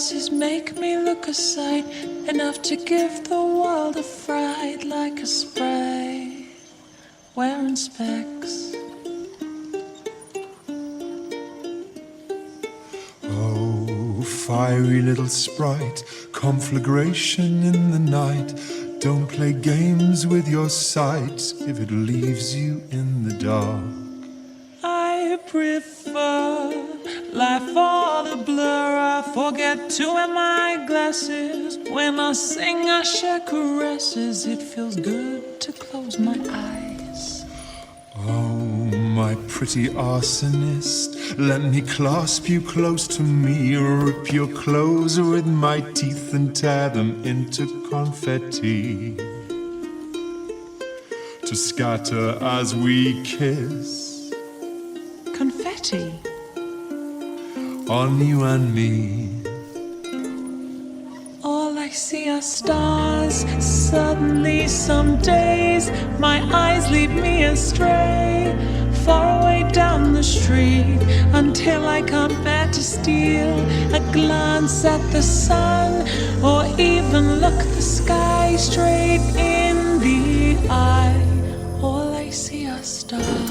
glasses make me look a sight, enough to give the world a fright, like a spray wearing specs. Oh, fiery little sprite, conflagration in the night. Don't play games with your sight if it leaves you in the dark. I prefer life or the blur. I forget to wear my glasses. When I sing, I share caresses. It feels good to close my eyes. Oh, my pretty arsonist, let me clasp you close to me, rip your clothes with my teeth and tear them into confetti, to scatter as we kiss. Confetti? On you and me. All I see are stars. Suddenly some days my eyes lead me astray, far away down the street, until I can't bear to steal a glance at the sun, or even look the sky straight in the eye. All I see are stars.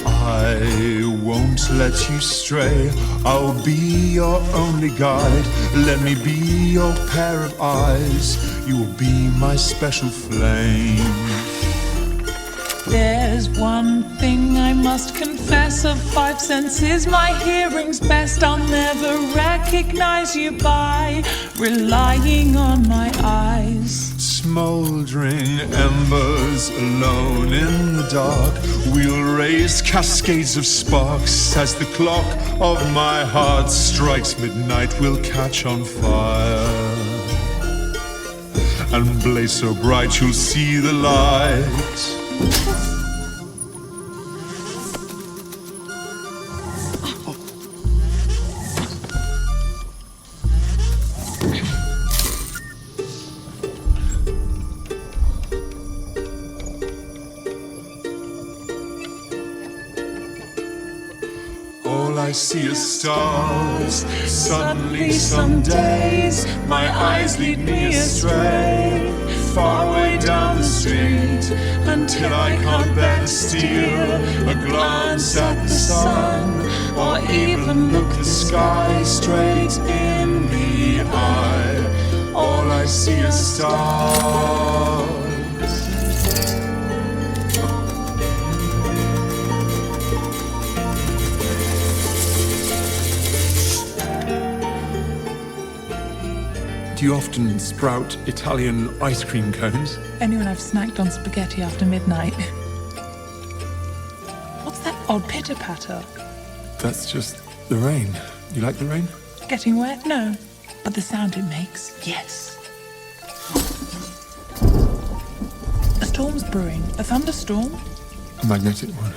I won't let you stray, I'll be your only guide. Let me be your pair of eyes, you will be my special flame. There's one thing I must confess, of five senses my hearing's best. I'll never recognize you by relying on my eyes. Smoldering embers alone in the dark, we'll raise cascades of sparks. As the clock of my heart strikes midnight, we'll catch on fire and blaze so bright you'll see the light. All I see is stars. Suddenly some days my eyes lead me astray, far away down the street, until I can't bear to steal a glance at the sun, or even look the sky straight in the eye. All I see is stars. Do you often sprout Italian ice cream cones? Only when I've snacked on spaghetti after midnight. What's that odd pitter-patter? That's just the rain. You like the rain? Getting wet? No. But the sound it makes, yes. A storm's brewing. A thunderstorm? A magnetic one.